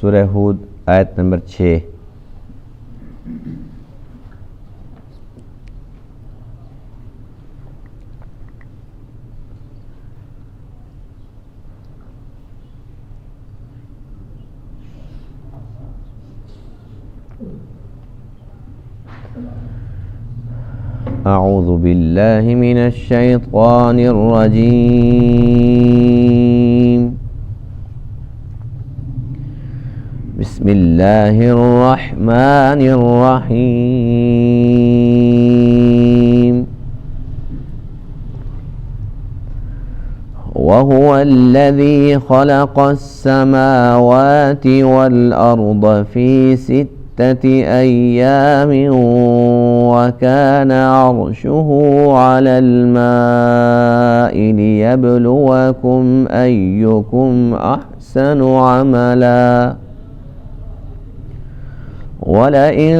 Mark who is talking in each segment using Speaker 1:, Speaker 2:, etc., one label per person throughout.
Speaker 1: سورہ ہود آیت نمبر 6۔ اعوذ باللہ من الشیطان الرجیم، بسم اللہ الرحمن الرحیم۔ وهو الذي خلق السماوات والأرض في 6 أيام وكان عرشه على الماء ليبلوكم أيكم أحسن عملا ولئن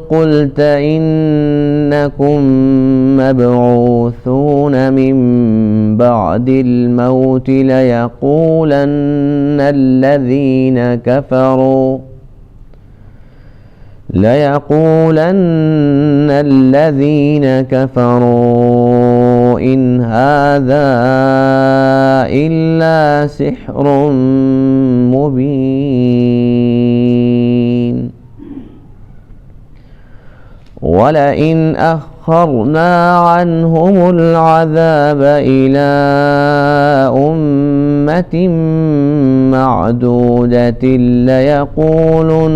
Speaker 1: قلت إنكم مبعوثون من بعد الموت ليقولن الذين كفروا إن هذا إلا سحر مبين ولئن أخرنا عنهم العذاب إلى أمة معدودة ليقولن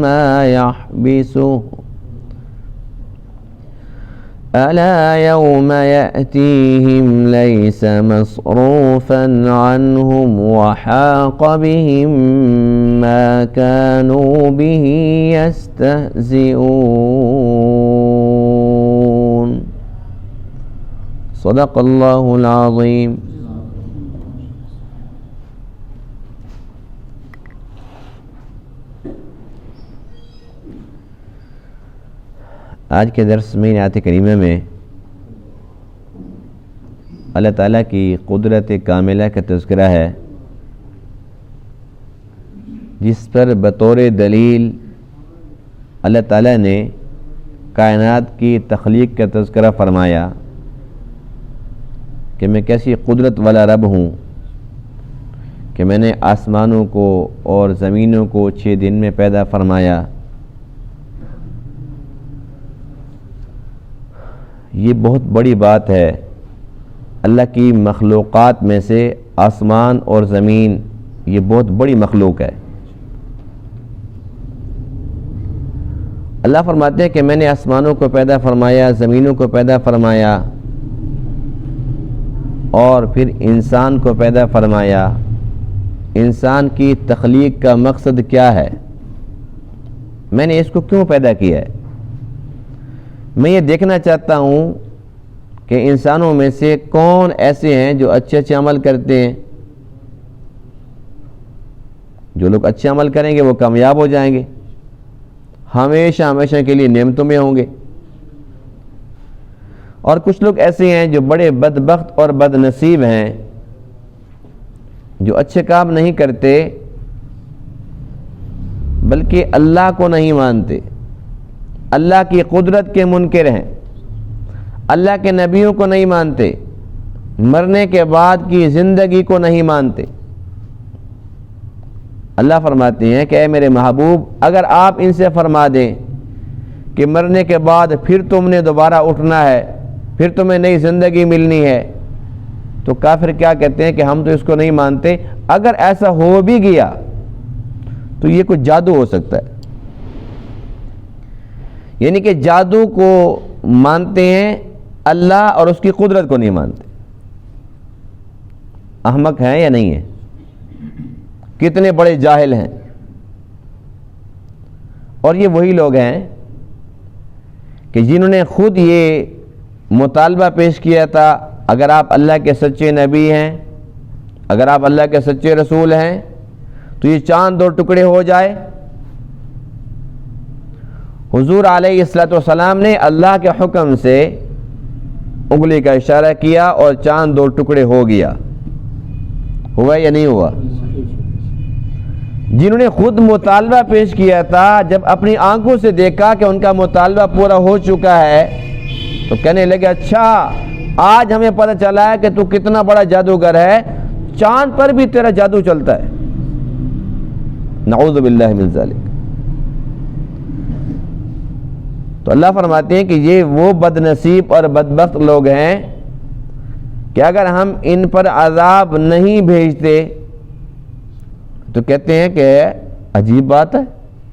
Speaker 1: ما يحبسه ألا يوم يأتيهم ليس مصروفا عنهم وحاق بهم ما كانوا به يستهزئون صدق اللہ العظیم۔ آج کے درس میں آیت کریمہ میں اللہ تعالیٰ کی قدرت کاملہ کا تذکرہ ہے، جس پر بطور دلیل اللہ تعالیٰ نے کائنات کی تخلیق کا تذکرہ فرمایا کہ میں کیسی قدرت والا رب ہوں کہ میں نے آسمانوں کو اور زمینوں کو 6 دن میں پیدا فرمایا۔ یہ بہت بڑی بات ہے، اللہ کی مخلوقات میں سے آسمان اور زمین یہ بہت بڑی مخلوق ہے۔ اللہ فرماتے ہیں کہ میں نے آسمانوں کو پیدا فرمایا، زمینوں کو پیدا فرمایا اور پھر انسان کو پیدا فرمایا۔ انسان کی تخلیق کا مقصد کیا ہے؟ میں نے اس کو کیوں پیدا کیا ہے؟ میں یہ دیکھنا چاہتا ہوں کہ انسانوں میں سے کون ایسے ہیں جو اچھے عمل کرتے ہیں۔ جو لوگ اچھے عمل کریں گے وہ کامیاب ہو جائیں گے، ہمیشہ کے لیے نعمتوں میں ہوں گے۔ اور کچھ لوگ ایسے ہیں جو بڑے بدبخت اور بد نصیب ہیں، جو اچھے کام نہیں کرتے بلکہ اللہ کو نہیں مانتے، اللہ کی قدرت کے منکر ہیں، اللہ کے نبیوں کو نہیں مانتے، مرنے کے بعد کی زندگی کو نہیں مانتے۔ اللہ فرماتے ہیں کہ اے میرے محبوب، اگر آپ ان سے فرما دیں کہ مرنے کے بعد پھر تم نے دوبارہ اٹھنا ہے، پھر تمہیں نئی زندگی ملنی ہے، تو کافر کیا کہتے ہیں کہ ہم تو اس کو نہیں مانتے۔ اگر ایسا ہو بھی گیا تو یہ کچھ جادو ہو سکتا ہے، یعنی کہ جادو کو مانتے ہیں اللہ اور اس کی قدرت کو نہیں مانتے۔ احمق ہیں یا نہیں ہیں؟ کتنے بڑے جاہل ہیں۔ اور یہ وہی لوگ ہیں کہ جنہوں نے خود یہ مطالبہ پیش کیا تھا، اگر آپ اللہ کے سچے نبی ہیں، اگر آپ اللہ کے سچے رسول ہیں تو یہ چاند 2 ٹکڑے ہو جائے۔ حضور علیہ السلام نے اللہ کے حکم سے انگلی کا اشارہ کیا اور چاند 2 ٹکڑے ہو گیا۔ ہوا یا نہیں ہوا؟ جنہوں نے خود مطالبہ پیش کیا تھا، جب اپنی آنکھوں سے دیکھا کہ ان کا مطالبہ پورا ہو چکا ہے تو کہنے لگے اچھا آج ہمیں پتہ چلا ہے کہ تو کتنا بڑا جادوگر ہے، چاند پر بھی تیرا جادو چلتا ہے۔ نعوذ باللہ من ذالک۔ تو اللہ فرماتے ہیں کہ یہ وہ بد نصیب اور بدبخت لوگ ہیں کہ اگر ہم ان پر عذاب نہیں بھیجتے تو کہتے ہیں کہ عجیب بات ہے،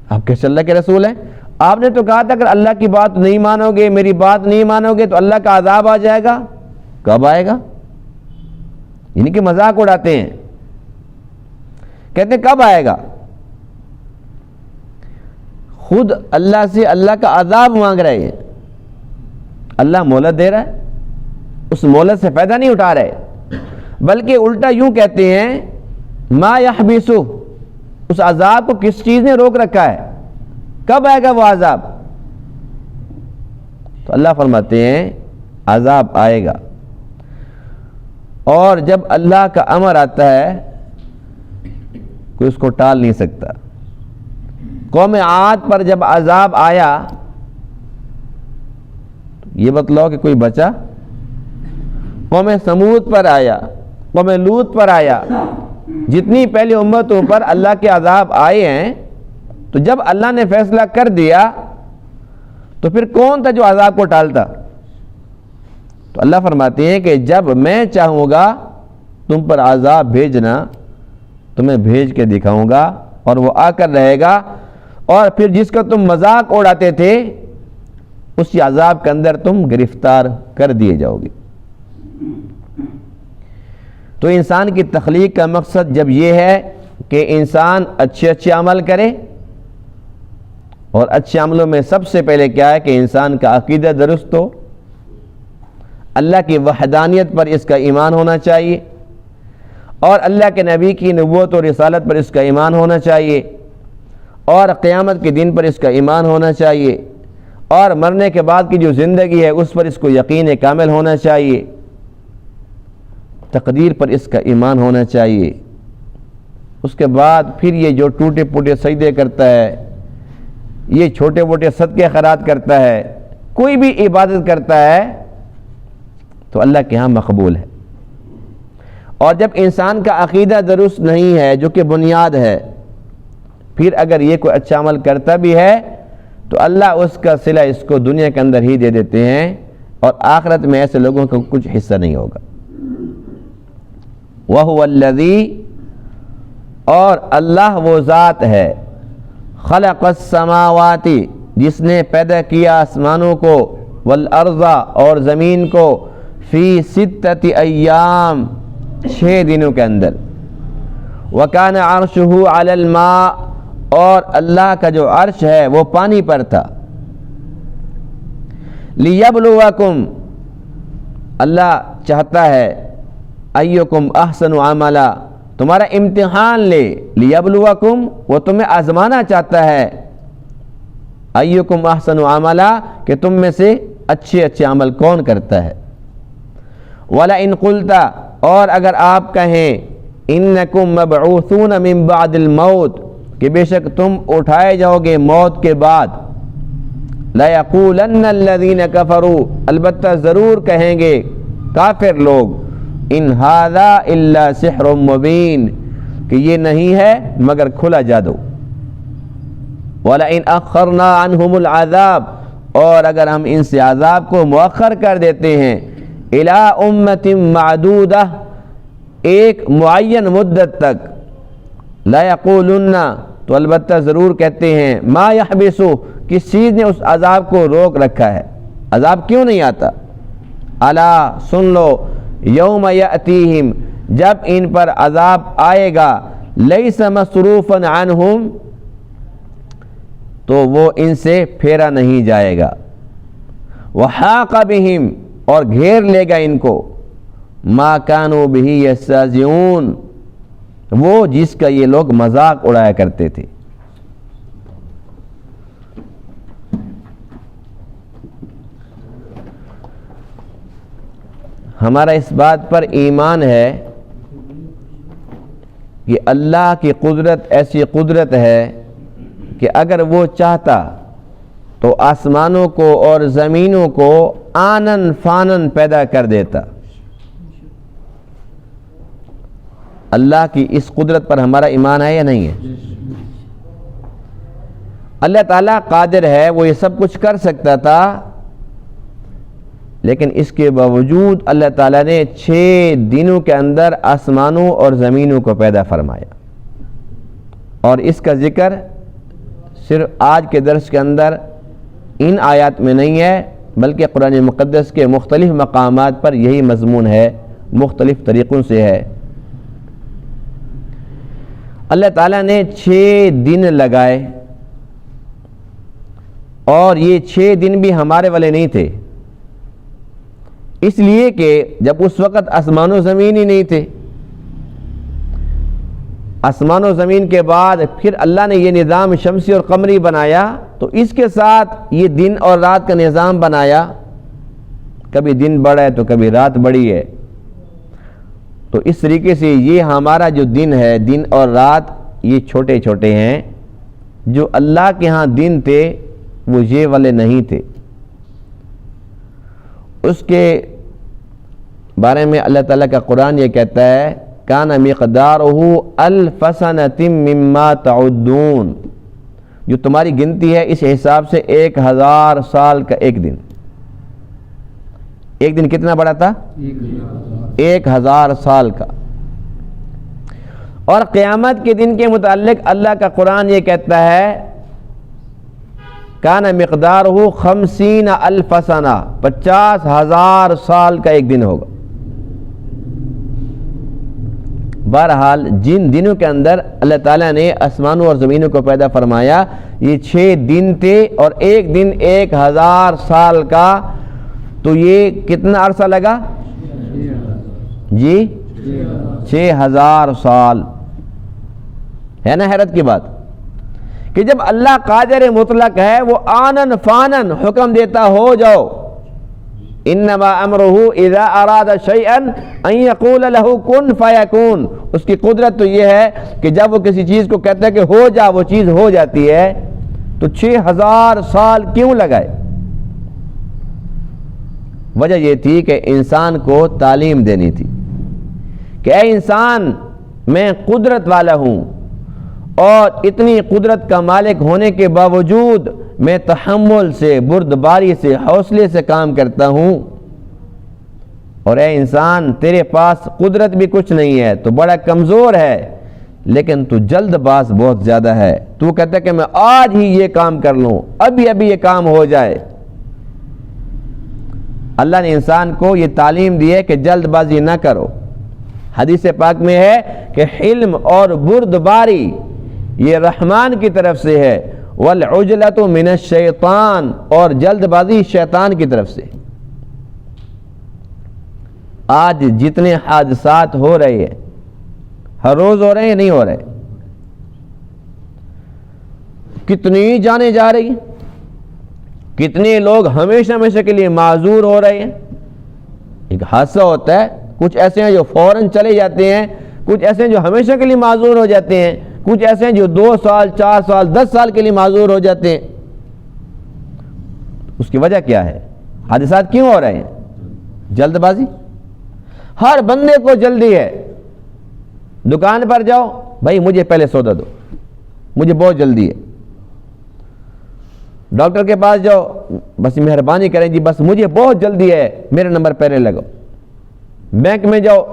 Speaker 1: آپ کیسے اللہ کے رسول ہیں؟ آپ نے تو کہا تھا اگر اللہ کی بات نہیں مانو گے، میری بات نہیں مانو گے تو اللہ کا عذاب آ جائے گا۔ کب آئے گا؟ یعنی کہ مذاق اڑاتے ہیں، کہتے ہیں کب آئے گا؟ خود اللہ سے اللہ کا عذاب مانگ رہے ہیں، اللہ مہلت دے رہا ہے، اس مہلت سے فائدہ نہیں اٹھا رہے، بلکہ الٹا یوں کہتے ہیں ما یحبسو، اس عذاب کو کس چیز نے روک رکھا ہے، کب آئے گا وہ عذاب؟ تو اللہ فرماتے ہیں عذاب آئے گا، اور جب اللہ کا امر آتا ہے کوئی اس کو ٹال نہیں سکتا۔ قوم عاد پر جب عذاب آیا یہ بتلاؤ کہ کوئی بچا؟ قوم سمود پر آیا، قوم لوط پر آیا، جتنی پہلی امتوں پر اللہ کے عذاب آئے ہیں، تو جب اللہ نے فیصلہ کر دیا تو پھر کون تھا جو عذاب کو ٹالتا؟ تو اللہ فرماتے ہیں کہ جب میں چاہوں گا تم پر عذاب بھیجنا تو میں بھیج کے دکھاؤں گا، اور وہ آ کر رہے گا، اور پھر جس کا تم مذاق اڑاتے تھے اسی عذاب کے اندر تم گرفتار کر دیے جاؤ گے۔ تو انسان کی تخلیق کا مقصد جب یہ ہے کہ انسان اچھے عمل کرے، اور اچھے عملوں میں سب سے پہلے کیا ہے کہ انسان کا عقیدہ درست ہو، اللہ کی وحدانیت پر اس کا ایمان ہونا چاہیے، اور اللہ کے نبی کی نبوت اور رسالت پر اس کا ایمان ہونا چاہیے، اور قیامت کے دن پر اس کا ایمان ہونا چاہیے، اور مرنے کے بعد کی جو زندگی ہے اس پر اس کو یقین کامل ہونا چاہیے، تقدیر پر اس کا ایمان ہونا چاہیے۔ اس کے بعد پھر یہ جو ٹوٹے پوٹے سجدے کرتا ہے، یہ چھوٹے موٹے صدقے خیرات کرتا ہے، کوئی بھی عبادت کرتا ہے تو اللہ کے ہاں مقبول ہے۔ اور جب انسان کا عقیدہ درست نہیں ہے جو کہ بنیاد ہے، پھر اگر یہ کوئی اچھا عمل کرتا بھی ہے تو اللہ اس کا صلہ اس کو دنیا کے اندر ہی دے دیتے ہیں، اور آخرت میں ایسے لوگوں کو کچھ حصہ نہیں ہوگا۔ وَهُوَ الَّذِي، اور اللہ وہ ذات ہے، خلق السماوات، جس نے پیدا کیا آسمانوں کو، والارض، اور زمین کو، فی 6 ایام، 6 دنوں کے اندر، وَكَانَ عَرْشُهُ عَلَى الْمَاءِ، اور اللہ کا جو عرش ہے وہ پانی پر تھا، لِيَبْلُوَكُمْ، اللہ چاہتا ہے، ایکم احسن عملا، تمہارا امتحان لے، لیبلوکم، وہ تمہیں آزمانا چاہتا ہے، ایکم احسن عملا، کہ تم میں سے اچھے عمل کون کرتا ہے۔ وَلَئِن قُلْتَ، اور اگر آپ کہیں، انکم مبعوثون من بعد الموت، کہ بے شک تم اٹھائے جاؤ گے موت کے بعد، لَيَقُولَنَّ الَّذِينَ كَفَرُوا، البتہ ضرور کہیں گے کافر لوگ، ان ھذا الا سحر مبین، کہ یہ نہیں ہے مگر کھلا جادو۔ وَلَئِنْ أَخَّرْنَا عَنْهُمُ الْعَذَابَ، اور اگر ہم ان سے عذاب کو مؤخر کر دیتے ہیں، إِلَىٰ أُمَّةٍ مَعْدُودَةٍ، ایک معین مدت تک، لَيَقُولُنَّ، تو البتہ ضرور کہتے ہیں، مَا يَحْبِسُ، کس چیز نے اس عذاب کو روک رکھا ہے، عذاب کیوں نہیں آتا؟ الا، سن لو، یوم یأتیہم، جب ان پر عذاب آئے گا، لیس مصروفا عنہم، تو وہ ان سے پھیرا نہیں جائے گا، وحاق بہم، اور گھیر لے گا ان کو، ما کانوا بہ یستہزئون، وہ جس کا یہ لوگ مذاق اڑایا کرتے تھے۔ ہمارا اس بات پر ایمان ہے کہ اللہ کی قدرت ایسی قدرت ہے کہ اگر وہ چاہتا تو آسمانوں کو اور زمینوں کو آنن فانن پیدا کر دیتا۔ اللہ کی اس قدرت پر ہمارا ایمان ہے یا نہیں ہے؟ اللہ تعالیٰ قادر ہے، وہ یہ سب کچھ کر سکتا تھا، لیکن اس کے باوجود اللہ تعالیٰ نے 6 دنوں کے اندر آسمانوں اور زمینوں کو پیدا فرمایا۔ اور اس کا ذکر صرف آج کے درس کے اندر ان آیات میں نہیں ہے، بلکہ قرآن مقدس کے مختلف مقامات پر یہی مضمون ہے، مختلف طریقوں سے ہے۔ اللہ تعالیٰ نے 6 دن لگائے، اور یہ 6 دن بھی ہمارے والے نہیں تھے، اس لیے کہ جب اس وقت آسمان و زمین ہی نہیں تھے۔ آسمان و زمین کے بعد پھر اللہ نے یہ نظام شمسی اور قمری بنایا، تو اس کے ساتھ یہ دن اور رات کا نظام بنایا، کبھی دن بڑا ہے تو کبھی رات بڑی ہے۔ تو اس طریقے سے یہ ہمارا جو دن ہے، دن اور رات یہ چھوٹے چھوٹے ہیں۔ جو اللہ کے ہاں دن تھے وہ یہ والے نہیں تھے۔ اس کے بارے میں اللہ تعالیٰ کا قرآن یہ کہتا ہے کان مقدارہ الف سنۃ مما تعدون، جو تمہاری گنتی ہے اس حساب سے 1000 سال کا ایک دن۔ ایک دن کتنا بڑا تھا؟ 1000 سال کا۔ اور قیامت کے دن کے متعلق اللہ کا قرآن یہ کہتا ہے کان مقدارہ 50,000 سنہ، 50,000 سال کا ایک دن ہوگا۔ بہرحال جن دنوں کے اندر اللہ تعالیٰ نے آسمانوں اور زمینوں کو پیدا فرمایا، یہ 6 دن تھے، اور ایک دن 1000 سال کا، تو یہ کتنا عرصہ لگا؟ جی 6000 سال۔ ہے نا حیرت کی بات کہ جب اللہ قادر مطلق ہے، وہ آنن فانن حکم دیتا ہو جاؤ، انما امرہ اذا اراد شیئا ان یقول له کن فیکون۔ اس کی قدرت تو یہ ہے کہ جب وہ کسی چیز کو کہتا ہے کہ ہو جا، وہ چیز ہو جاتی ہے۔ تو 6000 سال کیوں لگائے؟ وجہ یہ تھی کہ انسان کو تعلیم دینی تھی کہ اے انسان، میں قدرت والا ہوں، اور اتنی قدرت کا مالک ہونے کے باوجود میں تحمل سے، بردباری سے، حوصلے سے کام کرتا ہوں۔ اور اے انسان، تیرے پاس قدرت بھی کچھ نہیں ہے، تو بڑا کمزور ہے، لیکن تو جلد باز بہت زیادہ ہے۔ تو کہتا ہے کہ میں آج ہی یہ کام کر لوں، ابھی ابھی یہ کام ہو جائے۔ اللہ نے انسان کو یہ تعلیم دی ہے کہ جلد بازی نہ کرو۔ حدیث پاک میں ہے کہ حلم اور بردباری یہ رحمان کی طرف سے ہے، والعجلۃ من الشیطان، اور جلد بازی شیطان کی طرف سے۔ آج جتنے حادثات ہو رہے ہیں، ہر روز ہو رہے ہیں، نہیں ہو رہے، کتنی جانیں جا رہی ہیں، کتنے لوگ ہمیشہ ہمیشہ کے لیے معذور ہو رہے ہیں۔ ایک حادثہ ہوتا ہے، کچھ ایسے ہیں جو فوراً چلے جاتے ہیں، کچھ ایسے ہیں جو ہمیشہ کے لیے معذور ہو جاتے ہیں، کچھ ایسے ہیں جو 2 سال 4 سال 10 سال کے لیے معذور ہو جاتے ہیں۔ اس کی وجہ کیا ہے؟ حادثات کیوں ہو رہے ہیں؟ جلد بازی۔ ہر بندے کو جلدی ہے۔ دکان پر جاؤ، بھائی مجھے پہلے سودا دو، مجھے بہت جلدی ہے۔ ڈاکٹر کے پاس جاؤ، بس مہربانی کریں جی، بس مجھے بہت جلدی ہے، میرا نمبر پہلے لگو۔ بینک میں جاؤ،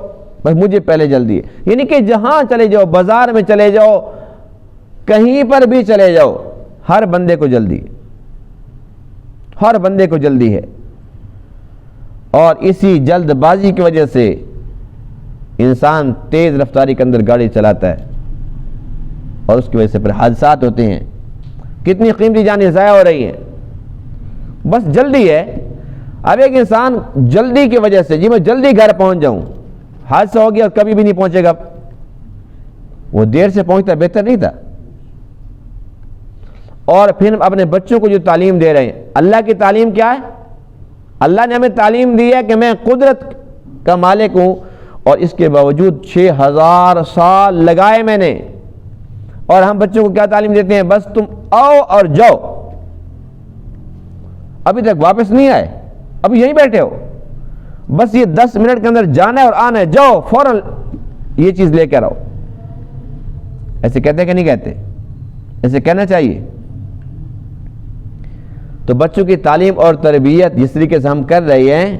Speaker 1: بس مجھے پہلے جلدی ہے۔ یعنی کہ جہاں چلے جاؤ، بازار میں چلے جاؤ، کہیں پر بھی چلے جاؤ، ہر بندے کو جلدی ہے، ہر بندے کو جلدی ہے۔ اور اسی جلد بازی کی وجہ سے انسان تیز رفتاری کے اندر گاڑی چلاتا ہے، اور اس کی وجہ سے پھر حادثات ہوتے ہیں، کتنی قیمتی جانیں ضائع ہو رہی ہیں، بس جلدی ہے۔ اب ایک انسان جلدی کی وجہ سے، جی میں جلدی گھر پہنچ جاؤں، حادثہ ہو گیا اور کبھی بھی نہیں پہنچے گا، وہ دیر سے پہنچتا بہتر نہیں تھا؟ اور پھر اپنے بچوں کو جو تعلیم دے رہے ہیں، اللہ کی تعلیم کیا ہے؟ اللہ نے ہمیں تعلیم دی ہے کہ میں قدرت کا مالک ہوں، اور اس کے باوجود 6000 سال لگائے میں نے، اور ہم بچوں کو کیا تعلیم دیتے ہیں؟ بس تم آؤ اور جاؤ، ابھی تک واپس نہیں آئے، ابھی یہیں بیٹھے ہو، بس یہ 10 منٹ کے اندر جانا ہے اور آنا ہے، جاؤ فوراً یہ چیز لے کر آؤ۔ ایسے کہتے کہ نہیں کہتے؟ ایسے کہنا چاہیے۔ تو بچوں کی تعلیم اور تربیت جس طریقے سے ہم کر رہے ہیں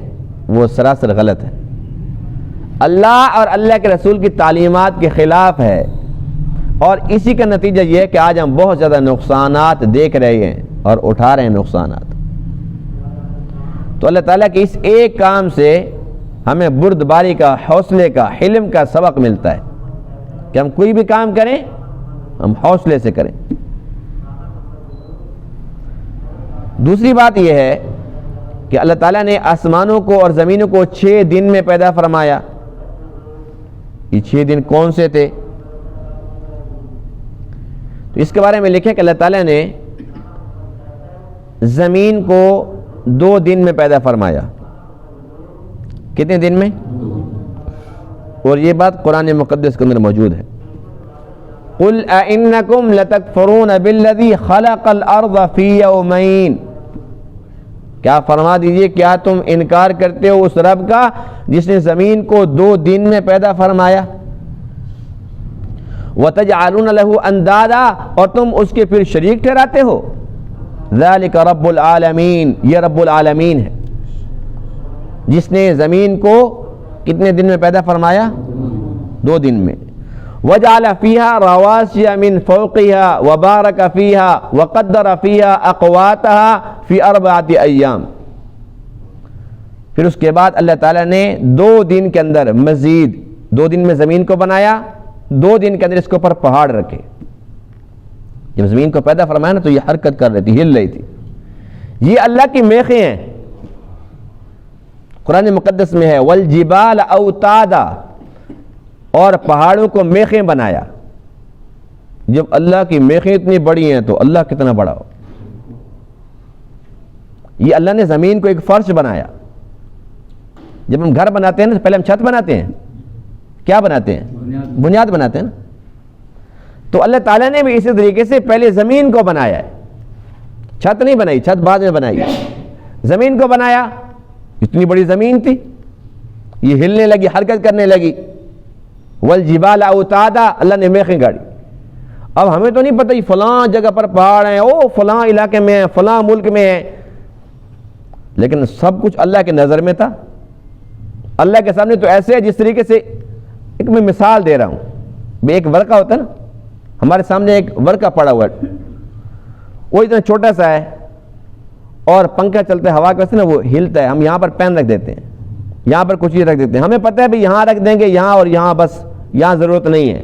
Speaker 1: وہ سراسر غلط ہے، اللہ اور اللہ کے رسول کی تعلیمات کے خلاف ہے، اور اسی کا نتیجہ یہ ہے کہ آج ہم بہت زیادہ نقصانات دیکھ رہے ہیں اور اٹھا رہے ہیں نقصانات۔ تو اللہ تعالیٰ کے اس ایک کام سے ہمیں بردباری کا، حوصلے کا، حلم کا سبق ملتا ہے کہ ہم کوئی بھی کام کریں ہم حوصلے سے کریں۔ دوسری بات یہ ہے کہ اللہ تعالیٰ نے آسمانوں کو اور زمینوں کو 6 دن میں پیدا فرمایا۔ یہ 6 دن کون سے تھے؟ تو اس کے بارے میں لکھیں کہ اللہ تعالیٰ نے زمین کو 2 دن میں پیدا فرمایا۔ کتنے دن میں؟ اور یہ بات قرآن مقدس کے اندر موجود ہے۔ قُلْ أَإِنَّكُمْ لَتَكْفُرُونَ بِالَّذِي خَلَقَ الْأَرْضَ فِي يَوْمَيْنِ، کیا فرما دیجئے کیا تم انکار کرتے ہو اس رب کا جس نے زمین کو 2 دن میں پیدا فرمایا؟ وَتَجْعَلُونَ لَهُ أَنْدَادًا، اور تم اس کے پھر شریک ٹھہراتے ہو۔ ذَلِكَ رَبُّ الْعَالَمِينَ، یہ رب العالمین ہے جس نے زمین کو کتنے دن میں پیدا فرمایا؟ 2 دن میں۔ وَجَعَلَ فِيهَا رَوَاسِيَ مِنْ فَوْقِهَا وَبَارَكَ فِيهَا وَقَدَّرَ فِيهَا أَقْوَاتَهَا فِي 4 أَيَّامٍ۔ پھر اس کے بعد اللہ تعالیٰ نے 2 دن کے اندر مزید 2 دن میں زمین کو بنایا، 2 دن کے اندر اس کے اوپر پہاڑ رکھے۔ جب زمین کو پیدا فرمایا نا تو یہ حرکت کر رہی تھی، ہل رہی تھی۔ یہ اللہ کی میخیں ہیں، قرآن مقدس میں ہے والجبال اوتادا، اور پہاڑوں کو میخیں بنایا۔ جب اللہ کی میخیں اتنی بڑی ہیں تو اللہ کتنا بڑا ہو۔ یہ اللہ نے زمین کو ایک فرش بنایا۔ جب ہم گھر بناتے ہیں نا تو پہلے ہم چھت بناتے ہیں، کیا بناتے ہیں؟ بنیاد بناتے ہیں نا۔ تو اللہ تعالیٰ نے بھی اسی طریقے سے پہلے زمین کو بنایا ہے، چھت نہیں بنائی، چھت بعد میں بنائی، زمین کو بنایا۔ اتنی بڑی زمین تھی، یہ ہلنے لگی، حرکت کرنے لگی۔ والجبال اوتادا، اللہ نے میخیں گاڑی۔ اب ہمیں تو نہیں پتہ یہ فلاں جگہ پر پہاڑ ہیں، او فلاں علاقے میں ہیں، فلاں ملک میں ہیں، لیکن سب کچھ اللہ کے نظر میں تھا۔ اللہ کے سامنے تو ایسے ہے جس طریقے سے، ایک میں مثال دے رہا ہوں، ایک ورقہ ہوتا ہے نا، ہمارے سامنے ایک ورقہ پڑا ہوا ہے، وہ اتنا چھوٹا سا ہے اور پنکھا چلتا ہے ہوا کے واسطے نا وہ ہلتا ہے، ہم یہاں پر پین رکھ دیتے ہیں، یہاں پر کچھ چیز رکھ دیتے ہیں، ہمیں پتہ ہے بھی یہاں رکھ دیں گے، یہاں اور یہاں، بس یہاں ضرورت نہیں ہے۔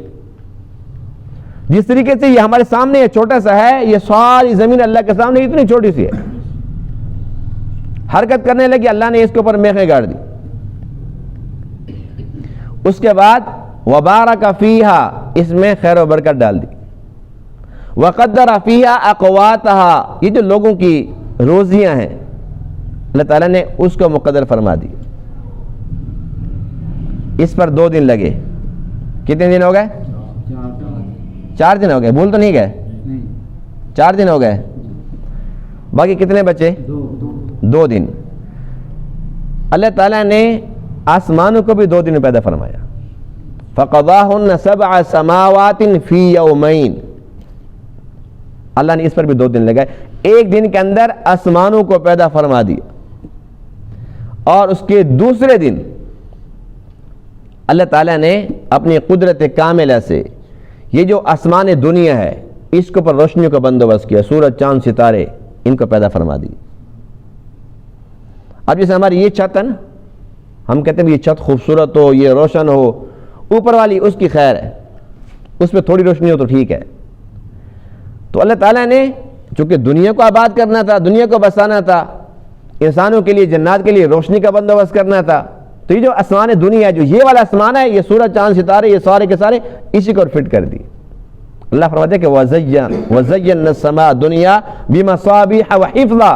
Speaker 1: جس طریقے سے یہ ہمارے سامنے یہ چھوٹا سا ہے، یہ ساری زمین اللہ کے سامنے اتنی چھوٹی سی ہے، حرکت کرنے لگی، اللہ نے اس کے اوپر میخیں گاڑ دی۔ اس کے بعد وبارک فیہا، اس میں خیر و برکت ڈال دی۔ وقدر فیہا اقواتہا، یہ جو لوگوں کی روزیاں ہیں اللہ تعالیٰ نے اس کو مقدر فرما دی۔ اس پر 2 دن لگے۔ کتنے دن ہو گئے؟ 4 دن ہو گئے، بھول تو نہیں گئے؟ 4 دن ہو گئے، باقی کتنے بچے؟ 2 دن۔ اللہ تعالیٰ نے آسمانوں کو بھی 2 دن میں پیدا فرمایا۔ فَقَضَاهُنَّ 7 سَمَاوَاتٍ فِي يَوْمَيْنِ، اللہ نے اس پر بھی 2 دن لگائے۔ 1 دن کے اندر آسمانوں کو پیدا فرما دیا، اور اس کے دوسرے دن اللہ تعالیٰ نے اپنی قدرت کاملہ سے یہ جو آسمان دنیا ہے اس کے اوپر روشنیوں کا بندوبست کیا، سورج چاند ستارے ان کو پیدا فرما دی۔ اب جیسے ہماری یہ چھت ہے نا، ہم کہتے ہیں یہ چھت خوبصورت ہو، یہ روشن ہو، اوپر والی اس کی خیر ہے، اس پہ تھوڑی روشنی ہو تو ٹھیک ہے۔ تو اللہ تعالیٰ نے چونکہ دنیا کو آباد کرنا تھا، دنیا کو بسانا تھا، انسانوں کے لیے، جنات کے لیے روشنی کا بندوبست کرنا تھا، تو یہ جو آسمان دنیا ہے، جو یہ والا آسمان ہے، یہ سورج چاند ستارے، یہ سارے کے سارے اسی کو فٹ کر دی۔ اللہ فرماتے ہیں کہ وَزَيَّنَّا السَّمَاءَ الدُّنْيَا بِمَصَابِيحَ وَحِفْظًا،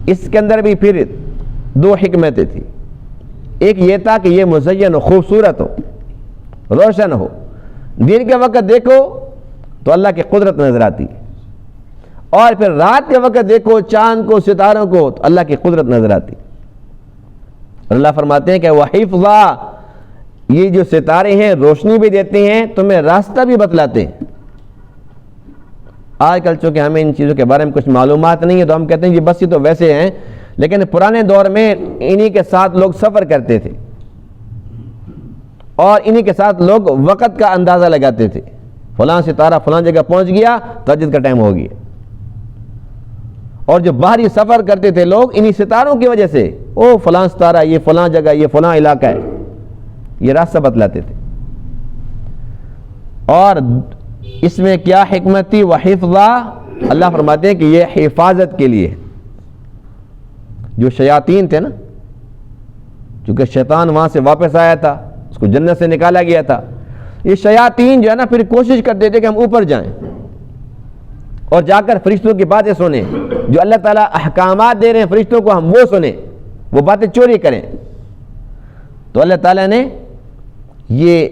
Speaker 1: اس کے اندر بھی پھر 2 حکمتیں تھیں۔ ایک یہ تھا کہ یہ مزین ہو، خوبصورت ہو، روشن ہو، دن کے وقت دیکھو تو اللہ کی قدرت نظر آتی، اور پھر رات کے وقت دیکھو چاند کو، ستاروں کو، تو اللہ کی قدرت نظر آتی۔ اللہ فرماتے ہیں کہ وحفظا، یہ جو ستارے ہیں روشنی بھی دیتے ہیں، تمہیں راستہ بھی بتلاتے ہیں۔ آج کل چونکہ ہمیں ان چیزوں کے بارے میں کچھ معلومات نہیں ہے تو ہم کہتے ہیں یہ بس یہ تو ویسے ہیں، لیکن پرانے دور میں انہی کے ساتھ لوگ سفر کرتے تھے اور انہی کے ساتھ لوگ وقت کا اندازہ لگاتے تھے، فلاں ستارہ فلاں جگہ پہنچ گیا، تہجد کا ٹائم ہو گیا۔ اور جو باہری سفر کرتے تھے لوگ انہی ستاروں کی وجہ سے، او فلاں ستارہ، یہ فلاں جگہ، یہ فلاں علاقہ ہے، یہ راستہ بتلاتے تھے۔ اور اس میں کیا حکمت تھی؟ وحفظا، اللہ فرماتے ہیں کہ یہ حفاظت کے لیے۔ جو شیاطین تھے نا، چونکہ شیطان وہاں سے واپس آیا تھا، اس کو جنت سے نکالا گیا تھا، یہ شیاطین جو ہے نا پھر کوشش کرتے تھے کہ ہم اوپر جائیں اور جا کر فرشتوں کی باتیں سنیں، جو اللہ تعالیٰ احکامات دے رہے ہیں فرشتوں کو ہم وہ سنیں، وہ باتیں چوری کریں۔ تو اللہ تعالیٰ نے یہ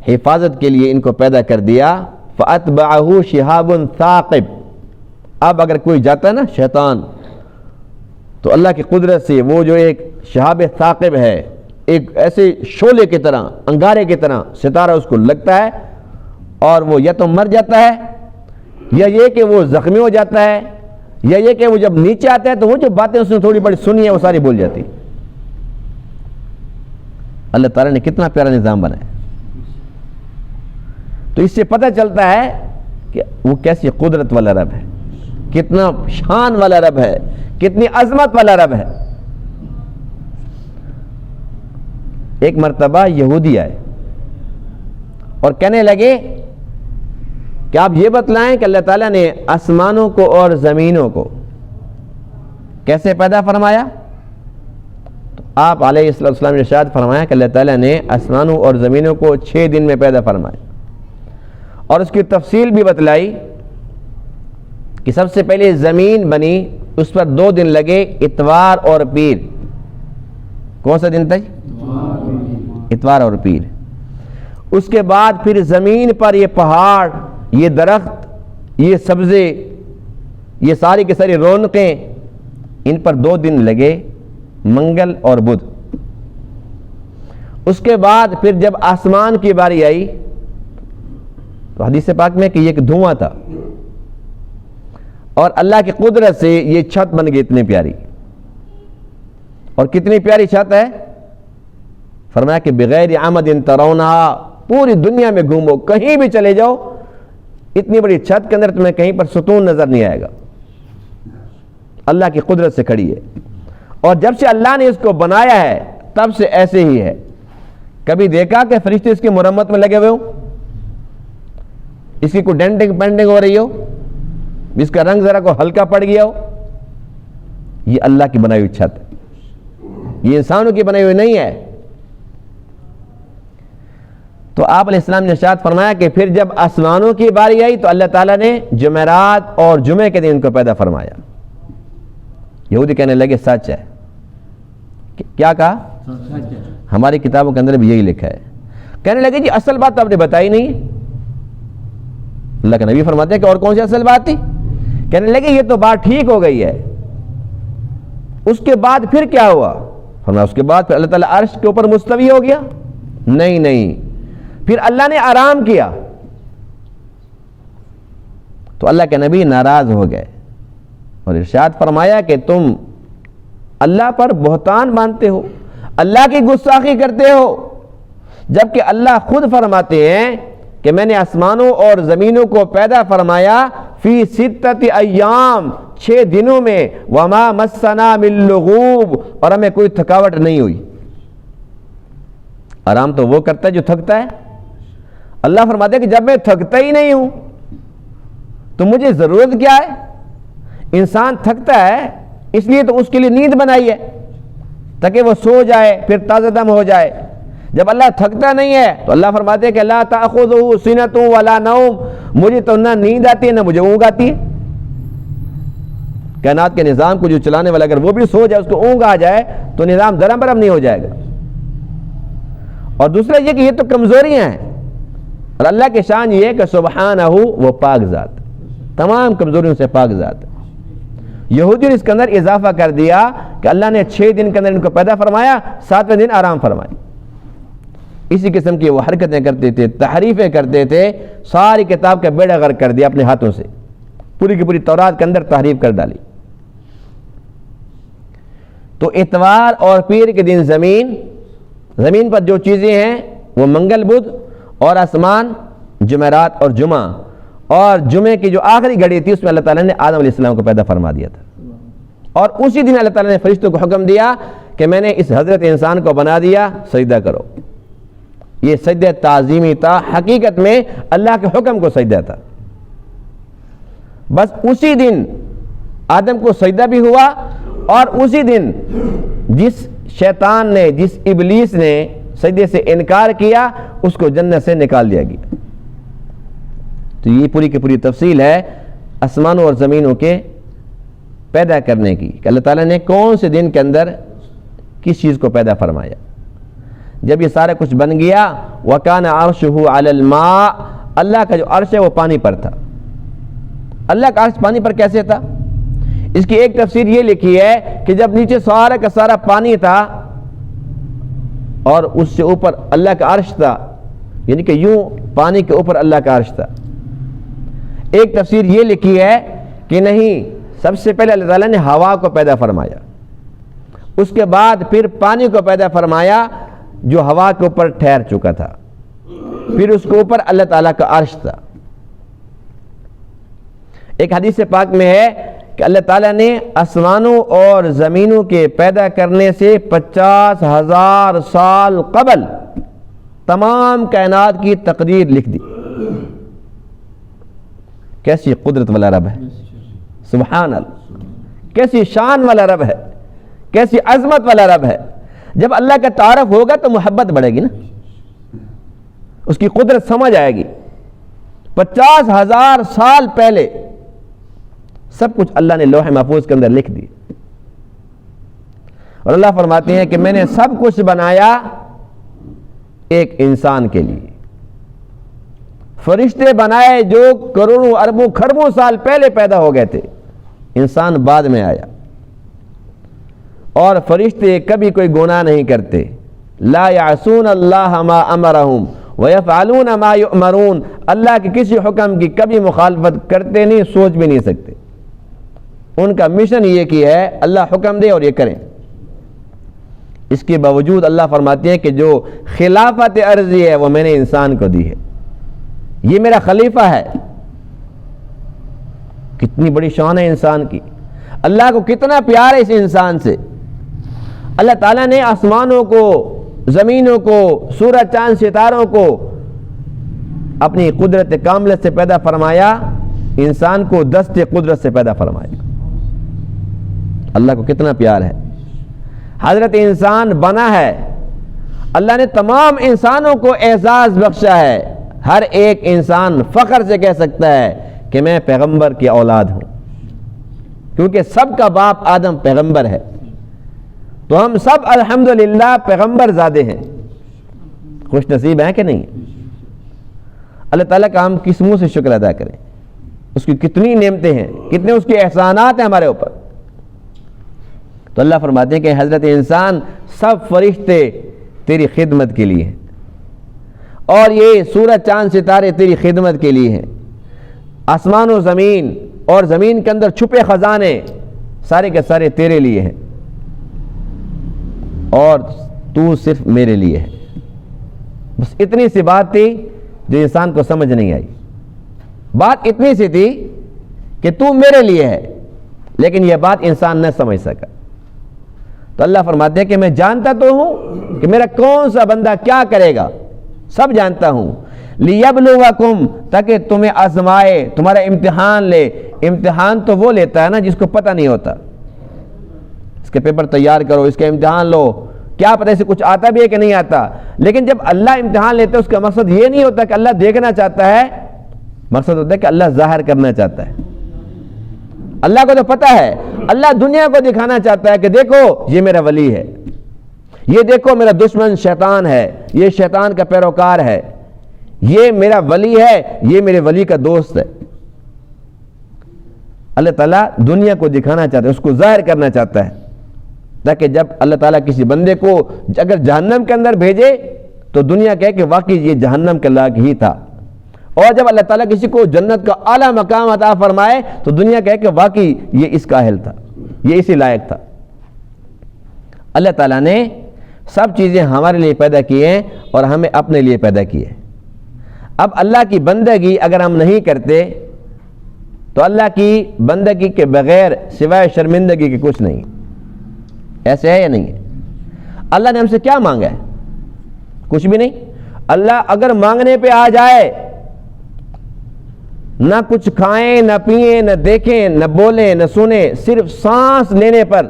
Speaker 1: حفاظت کے لیے ان کو پیدا کر دیا۔ فَأَتْبَعَهُ شِهَابٌ ثَاقِبٌ، اب اگر کوئی جاتا ہے نا شیطان، تو اللہ کی قدرت سے وہ جو ایک شہاب ثاقب ہے، ایک ایسے شعلے کی طرح، انگارے کی طرح ستارہ اس کو لگتا ہے، اور وہ یا تو مر جاتا ہے، یا یہ کہ وہ زخمی ہو جاتا ہے، یا یہ کہ وہ جب نیچے آتا ہے تو وہ جو باتیں اس نے تھوڑی بڑی سنی ہے وہ ساری بھول جاتی۔ اللہ تعالیٰ نے کتنا پیارا نظام بنایا۔ تو اس سے پتہ چلتا ہے کہ وہ کیسی قدرت والا رب ہے، کتنا شان والا رب ہے، کتنی عظمت والا رب ہے۔ ایک مرتبہ یہودی آئے اور کہنے لگے کہ آپ یہ بتلائیں کہ اللہ تعالیٰ نے آسمانوں کو اور زمینوں کو کیسے پیدا فرمایا؟ تو آپ علیہ السلام نے ارشاد فرمایا کہ اللہ تعالیٰ نے آسمانوں اور زمینوں کو 6 دن میں پیدا فرمایا، اور اس کی تفصیل بھی بتلائی کہ سب سے پہلے زمین بنی، اس پر 2 دن لگے، اتوار اور پیر۔ کون سا دن تھا؟ اتوار اور پیر۔ اس کے بعد پھر زمین پر یہ پہاڑ، یہ درخت، یہ سبزے، یہ ساری کی ساری رونقیں، ان پر 2 دن لگے، منگل اور بدھ۔ اس کے بعد پھر جب آسمان کی باری آئی تو حدیث پاک میں کہ یہ ایک دھواں تھا، اور اللہ کی قدرت سے یہ چھت بن گئی اتنی پیاری۔ اور کتنی پیاری چھت ہے؟ فرمایا کہ بغیر عمد ترونہا، پوری دنیا میں گھومو، کہیں بھی چلے جاؤ، اتنی بڑی چھت کے اندر تمہیں کہیں پر ستون نظر نہیں آئے گا، اللہ کی قدرت سے کھڑی ہے۔ اور جب سے اللہ نے اس کو بنایا ہے تب سے ایسے ہی ہے۔ کبھی دیکھا کہ فرشتے اس کی مرمت میں لگے ہوئے ہوں، اس کی کوئی ڈینٹنگ پینٹنگ ہو رہی ہو، اس کا رنگ ذرا کو ہلکا پڑ گیا ہو؟ یہ اللہ کی بنائی ہوئی چھت ہے، یہ انسانوں کی بنائی ہوئی نہیں ہے۔ تو آپ علیہ السلام نے ارشاد فرمایا کہ پھر جب آسمانوں کی باری آئی تو اللہ تعالیٰ نے جمعرات اور جمعے کے دن ان کو پیدا فرمایا۔ یہودی کہنے لگے سچ ہے۔ کیا کہا؟ ہماری کتابوں کے اندر بھی یہی لکھا ہے۔ کہنے لگے جی اصل بات تو آپ نے بتائی نہیں۔ اللہ کے نبی فرماتے ہیں کہ اور کون سی اصل بات تھی؟ کہنے لگے یہ تو بات ٹھیک ہو گئی ہے، اس کے بعد پھر کیا ہوا؟ فرمایا اس کے بعد پھر اللہ تعالیٰ عرش کے اوپر مستوی ہو گیا؟ نہیں، پھر اللہ نے آرام کیا۔ تو اللہ کے نبی ناراض ہو گئے اور ارشاد فرمایا کہ تم اللہ پر بہتان باندھتے ہو، اللہ کی گستاخی کرتے ہو، جبکہ اللہ خود فرماتے ہیں کہ میں نے آسمانوں اور زمینوں کو پیدا فرمایا فی 6 ایام، 6 دنوں میں، وما مسنا من لغوب، اور ہمیں کوئی تھکاوٹ نہیں ہوئی۔ آرام تو وہ کرتا ہے جو تھکتا ہے۔ اللہ فرماتے ہیں کہ جب میں تھکتا ہی نہیں ہوں تو مجھے ضرورت کیا ہے؟ انسان تھکتا ہے اس لیے تو اس کے لیے نیند بنائی ہے تاکہ وہ سو جائے، پھر تازہ دم ہو جائے۔ جب اللہ تھکتا نہیں ہے تو اللہ فرماتے ہیں کہ لا تأخذہ سنۃ ولا نوم، مجھے تو نہ نیند آتی ہے نہ مجھے اونگ آتی ہے۔ کائنات کے نظام کو جو چلانے والا اگر وہ بھی سو جائے، اس کو اونگ آ جائے تو نظام درم برم نہیں ہو جائے گا۔ اور دوسرا یہ کہ یہ تو کمزوریاں ہیں، اور اللہ کی شان یہ ہے کہ سبحانہ وہ پاک ذات، تمام کمزوریوں سے پاک ذات۔ یہودیوں نے اس کے اندر اضافہ کر دیا کہ اللہ نے 6 دن کے اندر ان کو پیدا فرمایا، 7ویں دن آرام فرمایا۔ اسی قسم کی وہ حرکتیں کرتے تھے، تحریفیں کرتے تھے، ساری کتاب کا بیڑا غرق کر دیا اپنے ہاتھوں سے، پوری کی پوری تورات کے اندر تحریف کر ڈالی۔ تو اتوار اور پیر کے دن زمین پر جو چیزیں ہیں وہ منگل، بدھ اور آسمان، جمعرات اور جمعہ، اور جمعے کی جو آخری گھڑی تھی اس میں اللہ تعالیٰ نے آدم علیہ السلام کو پیدا فرما دیا تھا، اور اسی دن اللہ تعالیٰ نے فرشتوں کو حکم دیا کہ میں نے اس حضرت انسان کو بنا دیا، سجدہ کرو۔ یہ سجدہ تعظیمی تھا، حقیقت میں اللہ کے حکم کو سجدہ تھا۔ بس اسی دن آدم کو سجدہ بھی ہوا، اور اسی دن جس شیطان نے، جس ابلیس نے سجدے سے انکار کیا اس کو جنت سے نکال دیا گیا۔ تو یہ پوری کی پوری تفصیل ہے آسمانوں اور زمینوں کے پیدا کرنے کی، کہ اللہ تعالیٰ نے کون سے دن کے اندر کس چیز کو پیدا فرمایا۔ جب یہ سارا کچھ بن گیا، وَكَانَ عَرْشُهُ عَلَى الْمَاءِ، اللہ کا جو عرش ہے وہ پانی پر تھا۔ اللہ کا عرش پانی پر کیسے تھا؟ اس کی ایک تفسیر یہ لکھی ہے کہ جب نیچے سارا کا سارا پانی تھا اور اس سے اوپر اللہ کا عرش تھا، یعنی کہ یوں پانی کے اوپر اللہ کا عرش تھا۔ ایک تفسیر یہ لکھی ہے کہ نہیں، سب سے پہلے اللہ تعالیٰ نے ہوا کو پیدا فرمایا، اس کے بعد پھر پانی کو پیدا فرمایا جو ہوا کے اوپر ٹھہر چکا تھا، پھر اس کے اوپر اللہ تعالیٰ کا عرش تھا۔ ایک حدیث پاک میں ہے کہ اللہ تعالیٰ نے آسمانوں اور زمینوں کے پیدا کرنے سے 50,000 سال قبل تمام کائنات کی تقدیر لکھ دی۔ کیسی قدرت والا رب ہے، سبحان اللہ، کیسی شان والا رب ہے، کیسی عظمت والا رب ہے۔ جب اللہ کا تعارف ہوگا تو محبت بڑھے گی نا، اس کی قدرت سمجھ آئے گی۔ 50,000 سال پہلے سب کچھ اللہ نے لوح محفوظ کے اندر لکھ دی، اور اللہ فرماتے ہیں کہ میں نے سب کچھ بنایا ایک انسان کے لیے۔ فرشتے بنائے جو کروڑوں اربوں کھربوں سال پہلے پیدا ہو گئے تھے، انسان بعد میں آیا۔ اور فرشتے کبھی کوئی گناہ نہیں کرتے، لا یعصون اللہ ما امرہم ویفعلون ما یؤمرون، اللہ کے کسی حکم کی کبھی مخالفت کرتے نہیں، سوچ بھی نہیں سکتے۔ ان کا مشن یہ کی ہے اللہ حکم دے اور یہ کریں۔ اس کے باوجود اللہ فرماتے ہیں کہ جو خلافت عرضی ہے وہ میں نے انسان کو دی ہے، یہ میرا خلیفہ ہے۔ کتنی بڑی شان ہے انسان کی، اللہ کو کتنا پیار ہے اس انسان سے۔ اللہ تعالیٰ نے آسمانوں کو، زمینوں کو، سورج چاند ستاروں کو اپنی قدرت کاملت سے پیدا فرمایا، انسان کو دست قدرت سے پیدا فرمایا۔ اللہ کو کتنا پیار ہے، حضرت انسان بنا ہے، اللہ نے تمام انسانوں کو اعزاز بخشا ہے۔ ہر ایک انسان فخر سے کہہ سکتا ہے کہ میں پیغمبر کی اولاد ہوں، کیونکہ سب کا باپ آدم پیغمبر ہے، تو ہم سب الحمدللہ پیغمبر زادے ہیں۔ خوش نصیب ہیں کہ نہیں؟ اللہ تعالیٰ کا ہم کس منہ سے شکر ادا کریں، اس کی کتنی نعمتیں ہیں، کتنے اس کے احسانات ہیں ہمارے اوپر۔ تو اللہ فرماتے ہیں کہ حضرت انسان سب فرشتے تیری خدمت کے لیے ہیں، اور یہ سورج چاند ستارے تیری خدمت کے لیے ہیں۔ آسمان و زمین اور زمین کے اندر چھپے خزانے سارے کے سارے تیرے لیے ہیں، اور تو صرف میرے لیے ہے۔ بس اتنی سی بات تھی جو انسان کو سمجھ نہیں آئی۔ بات اتنی سی تھی کہ تو میرے لیے ہے، لیکن یہ بات انسان نہ سمجھ سکا۔ تو اللہ فرماتے ہیں کہ میں جانتا تو ہوں کہ میرا کون سا بندہ کیا کرے گا، سب جانتا ہوں۔ لیبلوکم، تاکہ تمہیں آزمائے، تمہارا امتحان لے۔ امتحان تو وہ لیتا ہے نا جس کو پتہ نہیں ہوتا۔ اس کے پیپر تیار کرو، اس کا امتحان لو، کیا پتہ اسے کچھ آتا بھی ہے کہ نہیں آتا۔ لیکن جب اللہ امتحان لیتا ہے اس کا مقصد یہ نہیں ہوتا کہ اللہ دیکھنا چاہتا ہے، مقصد ہوتا ہے کہ اللہ ظاہر کرنا چاہتا ہے۔ اللہ کو تو پتہ ہے، اللہ دنیا کو دکھانا چاہتا ہے کہ دیکھو یہ میرا ولی ہے، یہ دیکھو میرا دشمن شیطان ہے، یہ شیطان کا پیروکار ہے، یہ میرا ولی ہے، یہ میرے ولی کا دوست ہے۔ اللہ تعالیٰ دنیا کو دکھانا چاہتا ہے، اس کو ظاہر کرنا چاہتا ہے، تاکہ جب اللہ تعالیٰ کسی بندے کو اگر جہنم کے اندر بھیجے تو دنیا کہے کہ واقعی یہ جہنم کے لائق ہی تھا، اور جب اللہ تعالیٰ کسی کو جنت کا اعلیٰ مقام عطا فرمائے تو دنیا کہے کہ واقعی یہ اس کا اہل تھا، یہ اسی لائق تھا۔ اللہ تعالیٰ نے سب چیزیں ہمارے لیے پیدا کی ہیں اور ہمیں اپنے لیے پیدا کی ہے۔ اب اللہ کی بندگی اگر ہم نہیں کرتے تو اللہ کی بندگی کے بغیر سوائے شرمندگی کے کچھ نہیں۔ ایسے ہے یا نہیں ہے؟ اللہ نے ہم سے کیا مانگا ہے؟ کچھ بھی نہیں۔ اللہ اگر مانگنے پہ آ جائے، نہ کچھ کھائیں نہ پئیں نہ دیکھیں نہ بولیں نہ سنیں، صرف سانس لینے پر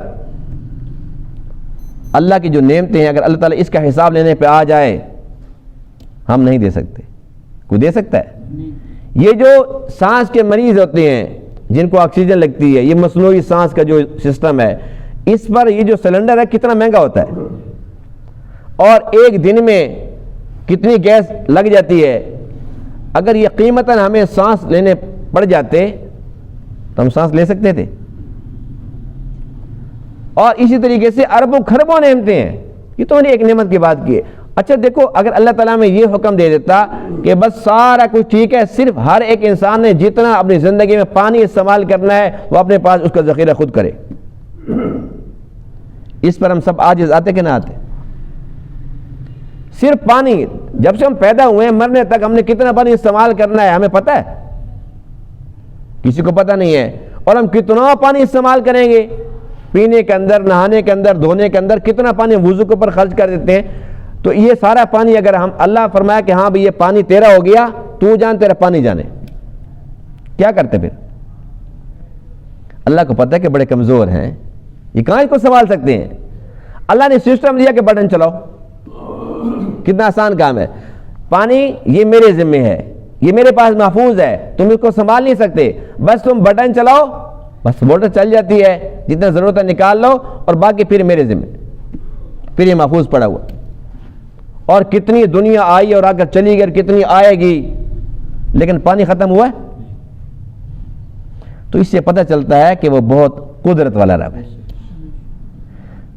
Speaker 1: اللہ کی جو نعمتیں ہیں، اگر اللہ تعالیٰ اس کا حساب لینے پہ آ جائے، ہم نہیں دے سکتے۔ کوئی دے سکتا ہے؟ یہ جو سانس کے مریض ہوتے ہیں جن کو آکسیجن لگتی ہے، یہ مصنوعی سانس کا جو سسٹم ہے، اس پر یہ جو سلنڈر ہے کتنا مہنگا ہوتا ہے، اور ایک دن میں کتنی گیس لگ جاتی ہے۔ اگر یہ قیمتاً ہمیں سانس لینے پڑ جاتے تو ہم سانس لے سکتے تھے؟ اور اسی طریقے سے اربوں خربوں نعمتیں ہیں، یہ تو نے ایک نعمت کی بات کی ہے۔ اچھا دیکھو، اگر اللہ تعالیٰ میں یہ حکم دے دیتا کہ بس سارا کچھ ٹھیک ہے، صرف ہر ایک انسان نے جتنا اپنی زندگی میں پانی استعمال کرنا ہے وہ اپنے پاس اس کا ذخیرہ خود کرے، اس پر ہم سب عاجز آتے کہ نہ آتے؟ صرف پانی، جب سے ہم پیدا ہوئے ہیں مرنے تک ہم نے کتنا پانی استعمال کرنا ہے ہمیں پتہ ہے؟ کسی کو پتہ نہیں ہے۔ اور ہم کتنا پانی استعمال کریں گے، پینے کے اندر، نہانے کے اندر، دھونے کے اندر، کتنا پانی وضو کے اوپر خرچ کر دیتے ہیں۔ تو یہ سارا پانی اگر ہم، اللہ فرمایا کہ ہاں بھی یہ پانی تیرا ہو گیا، تو جان تیرا پانی جانے، کیا کرتے پھر؟ اللہ کو پتہ ہے کہ بڑے کمزور ہیں، یہ کہاں اس کو سنبھال سکتے ہیں؟ اللہ نے سسٹم دیا کہ بٹن چلاؤ، کتنا آسان کام ہے۔ پانی یہ میرے ذمہ ہے، یہ میرے پاس محفوظ ہے، تم اس کو سنبھال نہیں سکتے، بس تم بٹن چلاؤ، بس موٹر چل جاتی ہے، جتنا ضرورت ہے نکال لو، اور باقی پھر میرے ذمہ، پھر یہ محفوظ پڑا ہوا۔ اور کتنی دنیا آئی اور آ کر چلی گئی، کتنی آئے گی، لیکن پانی ختم ہوا ہے۔ تو اس سے پتہ چلتا ہے کہ وہ بہت قدرت والا رب ہے۔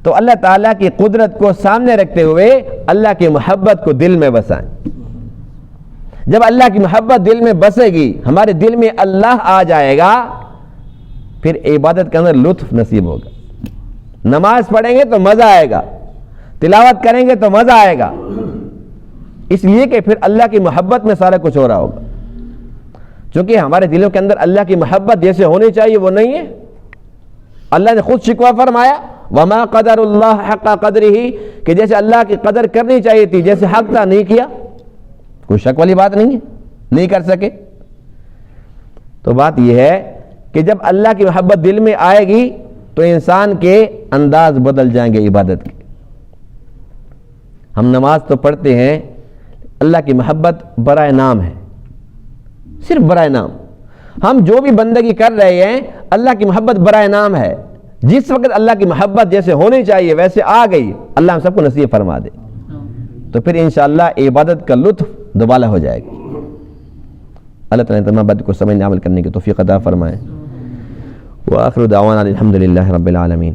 Speaker 1: تو اللہ تعالیٰ کی قدرت کو سامنے رکھتے ہوئے اللہ کی محبت کو دل میں بسائیں۔ جب اللہ کی محبت دل میں بسے گی، ہمارے دل میں اللہ آ جائے گا، پھر عبادت کے اندر لطف نصیب ہوگا۔ نماز پڑھیں گے تو مزہ آئے گا، تلاوت کریں گے تو مزہ آئے گا، اس لیے کہ پھر اللہ کی محبت میں سارا کچھ ہو رہا ہوگا۔ چونکہ ہمارے دلوں کے اندر اللہ کی محبت جیسے ہونی چاہیے وہ نہیں ہے۔ اللہ نے خود شکوہ فرمایا، وما قدر اللہ حق قدرہ، کہ جیسے اللہ کی قدر کرنی چاہیے تھی، جیسے حق تھا نہیں کیا۔ کوئی شک والی بات نہیں ہے، نہیں کر سکے۔ تو بات یہ ہے کہ جب اللہ کی محبت دل میں آئے گی تو انسان کے انداز بدل جائیں گے عبادت کے۔ ہم نماز تو پڑھتے ہیں، اللہ کی محبت برائے نام ہے، صرف برائے نام۔ ہم جو بھی بندگی کر رہے ہیں اللہ کی محبت برائے نام ہے۔ جس وقت اللہ کی محبت جیسے ہونی چاہیے ویسے آ گئی، اللہ ہم سب کو نصیب فرما دے، تو پھر انشاءاللہ عبادت کا لطف دوبالا ہو جائے گا۔ اللہ تعالیٰ تمام بات کو سمجھنے عمل کرنے کی توفیق عطا فرمائے۔ وآخر دعوانا الحمد للہ رب العالمین۔